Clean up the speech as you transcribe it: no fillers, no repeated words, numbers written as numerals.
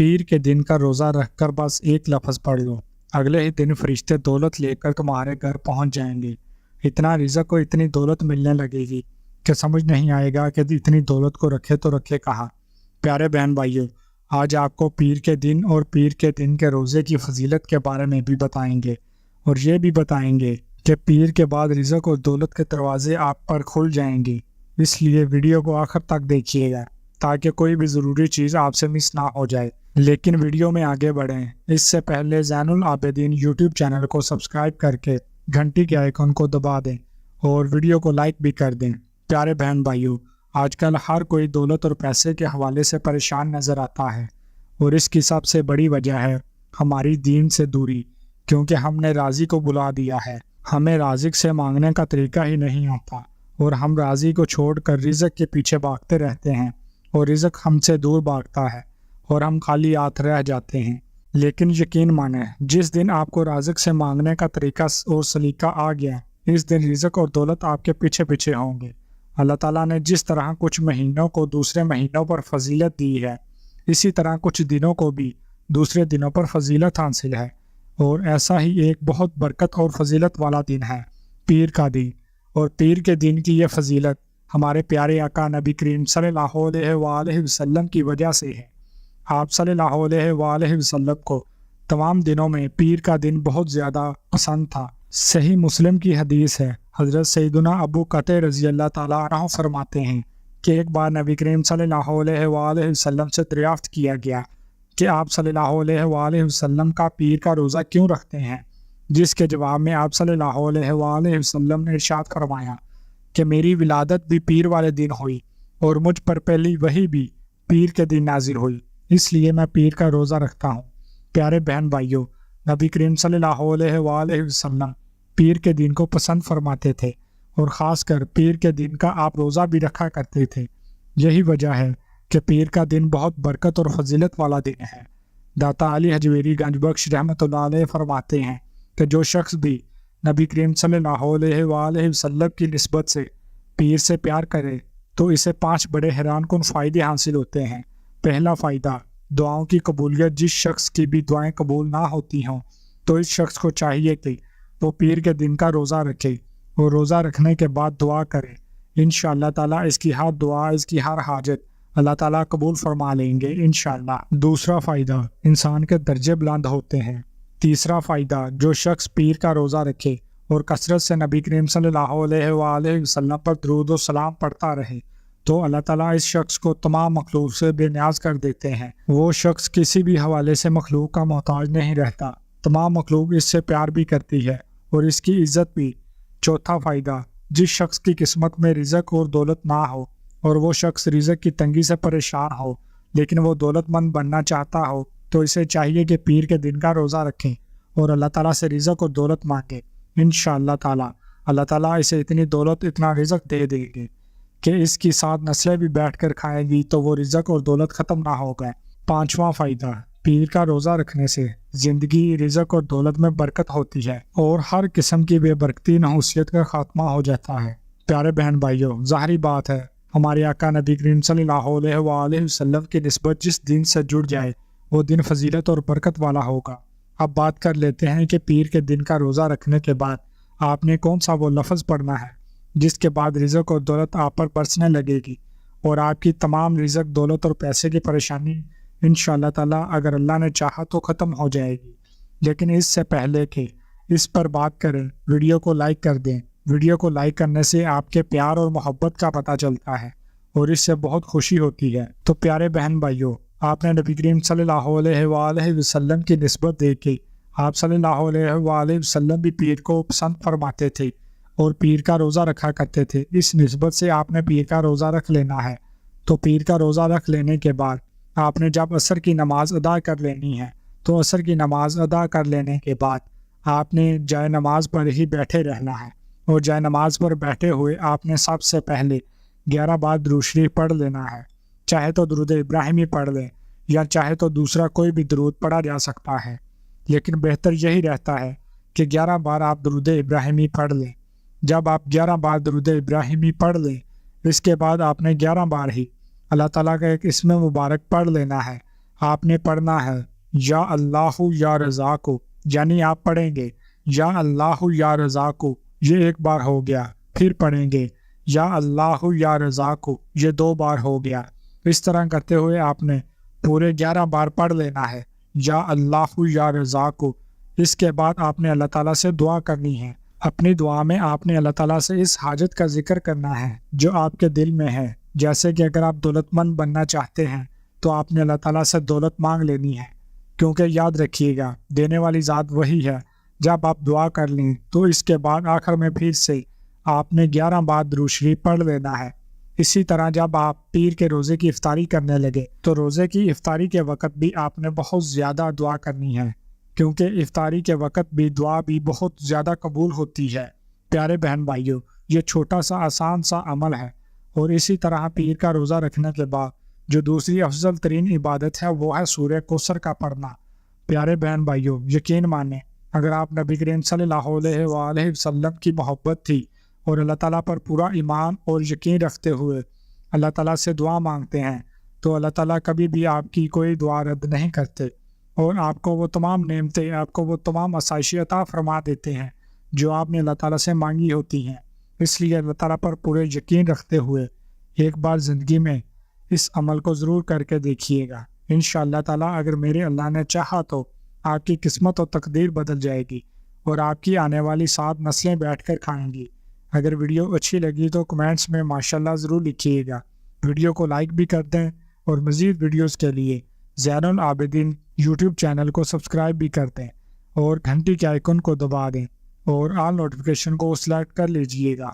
پیر کے دن کا روزہ رکھ کر بس ایک لفظ پڑھ لو، اگلے ہی دن فرشتے دولت لے کر تمہارے گھر پہنچ جائیں گے۔ اتنا رزق اور اتنی دولت ملنے لگے گی کہ سمجھ نہیں آئے گا کہ اتنی دولت کو رکھے تو رکھے کہاں۔ پیارے بہن بھائیو، آج آپ کو پیر کے دن اور پیر کے دن کے روزے کی فضیلت کے بارے میں بھی بتائیں گے، اور یہ بھی بتائیں گے کہ پیر کے بعد رزق اور دولت کے دروازے آپ پر کھل جائیں گے۔ اس لیے ویڈیو کو آخر تک دیکھیے گا تاکہ کوئی بھی ضروری چیز آپ سے مس نہ ہو جائے۔ لیکن ویڈیو میں آگے بڑھیں اس سے پہلے زین العابدین یوٹیوب چینل کو سبسکرائب کر کے گھنٹی کے آئیکن کو دبا دیں اور ویڈیو کو لائک بھی کر دیں۔ پیارے بہن بھائیو، آج کل ہر کوئی دولت اور پیسے کے حوالے سے پریشان نظر آتا ہے، اور اس کی سب سے بڑی وجہ ہے ہماری دین سے دوری، کیونکہ ہم نے رازق کو بلا دیا ہے۔ ہمیں رازق سے مانگنے کا طریقہ ہی نہیں آتا، اور ہم رازق کو چھوڑ کر رزق کے پیچھے بھاگتے رہتے ہیں، اور رزق ہم سے دور بھاگتا ہے اور ہم خالی ہاتھ رہ جاتے ہیں۔ لیکن یقین مانیں، جس دن آپ کو رازق سے مانگنے کا طریقہ اور سلیقہ آ گیا، اس دن رزق اور دولت آپ کے پیچھے پیچھے ہوں گے۔ اللہ تعالیٰ نے جس طرح کچھ مہینوں کو دوسرے مہینوں پر فضیلت دی ہے، اسی طرح کچھ دنوں کو بھی دوسرے دنوں پر فضیلت حاصل ہے، اور ایسا ہی ایک بہت برکت اور فضیلت والا دن ہے پیر کا دن۔ اور پیر کے دن کی یہ فضیلت ہمارے پیارے آقا نبی کریم صلی اللہ علیہ وآلہ وسلم کی وجہ سے ہے۔ آپ صلی اللہ علیہ وآلہ وسلم کو تمام دنوں میں پیر کا دن بہت زیادہ پسند تھا۔ صحیح مسلم کی حدیث ہے، حضرت سیدنا ابو قتادہ رضی اللہ تعالیٰ عنہ فرماتے ہیں کہ ایک بار نبی کریم صلی اللہ علیہ وآلہ وسلم سے دریافت کیا گیا کہ آپ صلی اللہ علیہ وآلہ وسلم کا پیر کا روزہ کیوں رکھتے ہیں، جس کے جواب میں آپ صلی اللہ علیہ وآلہ وسلم نے ارشاد فرمایا کہ میری ولادت بھی پیر والے دن ہوئی، اور مجھ پر پہلی وحی بھی پیر کے دن نازل ہوئی، اس لیے میں پیر کا روزہ رکھتا ہوں۔ پیارے بہن بھائیو، نبی کریم صلی اللہ علیہ وآلہ وسلم پیر کے دن کو پسند فرماتے تھے، اور خاص کر پیر کے دن کا آپ روزہ بھی رکھا کرتے تھے۔ یہی وجہ ہے کہ پیر کا دن بہت برکت اور فضیلت والا دن ہے۔ داتا علی حجویری گنج بخش رحمۃ اللہ علیہ فرماتے ہیں کہ جو شخص بھی نبی کریم صلی اللہ علیہ وآلہ وسلم کی نسبت سے پیر سے پیار کرے تو اسے 5 بڑے حیران کن فائدے حاصل ہوتے ہیں۔ پہلا فائدہ، دعاؤں کی قبولیت۔ جس شخص کی بھی دعائیں قبول نہ ہوتی ہوں تو اس شخص کو چاہیے کہ وہ پیر کے دن کا روزہ رکھے، اور روزہ رکھنے کے بعد دعا کرے۔ انشاءاللہ تعالیٰ اس کی ہر دعا، اس کی ہر حاجت اللہ تعالیٰ قبول فرما لیں گے انشاءاللہ۔ دوسرا فائدہ، انسان کے درجے بلند ہوتے ہیں۔ تیسرا فائدہ، جو شخص پیر کا روزہ رکھے اور کثرت سے نبی کریم صلی اللہ علیہ وآلہ وسلم پر درود و سلام پڑھتا رہے تو اللہ تعالیٰ اس شخص کو تمام مخلوق سے بے نیاز کر دیتے ہیں۔ وہ شخص کسی بھی حوالے سے مخلوق کا محتاج نہیں رہتا، تمام مخلوق اس سے پیار بھی کرتی ہے اور اس کی عزت بھی۔ چوتھا فائدہ، جس شخص کی قسمت میں رزق اور دولت نہ ہو، اور وہ شخص رزق کی تنگی سے پریشان ہو لیکن وہ دولت مند بننا چاہتا ہو، تو اسے چاہیے کہ پیر کے دن کا روزہ رکھیں اور اللہ تعالیٰ سے رزق اور دولت مانگے۔ انشاءاللہ تعالیٰ اللہ تعالیٰ اسے اتنی دولت، اتنا رزق دے دیں گے کہ اس کی 7 نسلیں بھی بیٹھ کر کھائیں گی تو وہ رزق اور دولت ختم نہ ہو گئے۔ پانچواں فائدہ، پیر کا روزہ رکھنے سے زندگی، رزق اور دولت میں برکت ہوتی ہے اور ہر قسم کی بے برکتی، نحوسیت کا خاتمہ ہو جاتا ہے۔ پیارے بہن بھائیو، ظاہری بات ہے ہمارے آقا نبی کریم صلی اللہ علیہ وآلہ وسلم کی نسبت جس دن سے جڑ جائے وہ دن فضیلت اور برکت والا ہوگا۔ اب بات کر لیتے ہیں کہ پیر کے دن کا روزہ رکھنے کے بعد آپ نے کون سا وہ لفظ پڑھنا ہے جس کے بعد رزق اور دولت آپ پر برسنے لگے گی، اور آپ کی تمام رزق، دولت اور پیسے کی پریشانی انشاءاللہ تعالیٰ اگر اللہ نے چاہا تو ختم ہو جائے گی۔ لیکن اس سے پہلے کہ اس پر بات کریں، ویڈیو کو لائک کر دیں۔ ویڈیو کو لائک کرنے سے آپ کے پیار اور محبت کا پتہ چلتا ہے اور اس سے بہت خوشی ہوتی ہے۔ تو پیارے بہن بھائیو، آپ نے نبی کریم صلی اللہ علیہ وآلہ وسلم کی نسبت دیکھ کے آپ صلی اللہ علیہ وآلہ وسلم بھی پیر کو پسند فرماتے تھے اور پیر کا روزہ رکھا کرتے تھے، اس نسبت سے آپ نے پیر کا روزہ رکھ لینا ہے۔ تو پیر کا روزہ رکھ لینے کے بعد آپ نے جب عصر کی نماز ادا کر لینی ہے تو عصر کی نماز ادا کر لینے کے بعد آپ نے جائے نماز پر ہی بیٹھے رہنا ہے، اور جائے نماز پر بیٹھے ہوئے آپ نے سب سے پہلے 11 بار درود شریف پڑھ لینا ہے۔ چاہے تو درود ابراہیمی پڑھ لیں یا چاہے تو دوسرا کوئی بھی درود پڑھا جا سکتا ہے، لیکن بہتر یہی رہتا ہے کہ 11 بار آپ درود ابراہیمی پڑھ لیں۔ جب آپ 11 بار درود ابراہیمی پڑھ لیں، اس کے بعد آپ نے 11 بار ہی اللہ تعالیٰ کا ایک اسم مبارک پڑھ لینا ہے۔ آپ نے پڑھنا ہے یا اللہ یا رزاق، یعنی آپ پڑھیں گے یا اللہ یا رزاق، یہ ایک بار ہو گیا، پھر پڑھیں گے یا اللہ یا رزاق، یہ 2 بار ہو گیا۔ اس طرح کرتے ہوئے آپ نے پورے 11 بار پڑھ لینا ہے یا اللہ یا رزاق۔ اس کے بعد آپ نے اللہ تعالیٰ سے دعا کرنی ہے۔ اپنی دعا میں آپ نے اللہ تعالیٰ سے اس حاجت کا ذکر کرنا ہے جو آپ کے دل میں ہے، جیسے کہ اگر آپ دولت مند بننا چاہتے ہیں تو آپ نے اللہ تعالیٰ سے دولت مانگ لینی ہے، کیونکہ یاد رکھیے گا دینے والی ذات وہی ہے۔ جب آپ دعا کر لیں تو اس کے بعد آخر میں پھر سے آپ نے 11 بار درود شریف پڑھ لینا ہے۔ اسی طرح جب آپ پیر کے روزے کی افطاری کرنے لگے تو روزے کی افطاری کے وقت بھی آپ نے بہت زیادہ دعا کرنی ہے، کیونکہ افطاری کے وقت بھی دعا بھی بہت زیادہ قبول ہوتی ہے۔ پیارے بہن بھائیوں، یہ چھوٹا سا آسان سا عمل ہے، اور اسی طرح پیر کا روزہ رکھنے کے بعد جو دوسری افضل ترین عبادت ہے وہ ہے سورہ کوثر کا پڑھنا۔ پیارے بہن بھائیوں، یقین مانیں اگر آپ نبی کریم صلی اللہ علیہ وآلہ وسلم کی محبت تھی اور اللہ تعالیٰ پر پورا ایمان اور یقین رکھتے ہوئے اللہ تعالیٰ سے دعا مانگتے ہیں تو اللہ تعالیٰ کبھی بھی آپ کی کوئی دعا رد نہیں کرتے، اور آپ کو وہ تمام نعمتیں، آپ کو وہ تمام آسائشیں عطا فرما دیتے ہیں جو آپ نے اللہ تعالیٰ سے مانگی ہوتی ہیں۔ اس لیے اللہ تعالیٰ پر پورے یقین رکھتے ہوئے ایک بار زندگی میں اس عمل کو ضرور کر کے دیکھیے گا۔ انشاءاللہ تعالیٰ اگر میرے اللہ نے چاہا تو آپ کی قسمت و تقدیر بدل جائے گی، اور آپ کی آنے والی 7 نسلیں بیٹھ کر کھائیں گی۔ اگر ویڈیو اچھی لگی تو کمنٹس میں ماشاءاللہ ضرور لکھیے گا، ویڈیو کو لائک بھی کر دیں، اور مزید ویڈیوز کے لیے زین العابدین یوٹیوب چینل کو سبسکرائب بھی کر دیں، اور گھنٹی کے آئیکن کو دبا دیں، اور آل نوٹیفیکیشن کو سلیکٹ کر لیجئے گا۔